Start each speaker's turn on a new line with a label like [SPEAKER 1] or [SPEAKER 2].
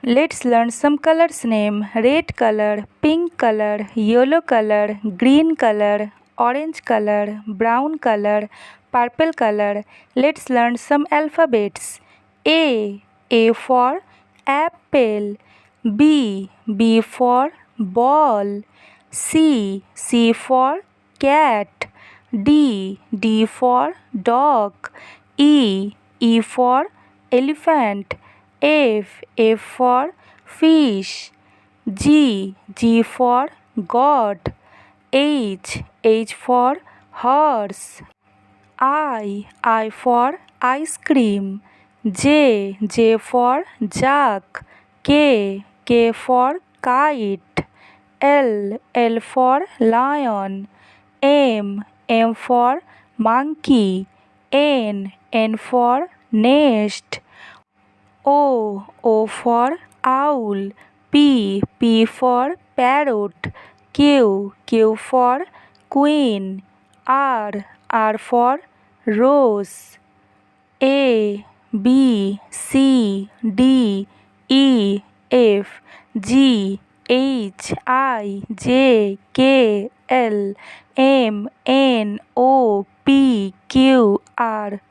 [SPEAKER 1] Let's learn some colors name. Red color, pink color, yellow color, green color, orange color, brown color, purple color. Let's learn some alphabets. A for apple. B for ball. C for cat. D for dog. E for elephant. F for fish. G for God. H for horse. I for ice cream. J for jug. K for kite. L for lion. M for monkey. N for nest. O for owl. P for parrot. Q for queen. R for rose. A B C D E F G H I J K L M N O P Q R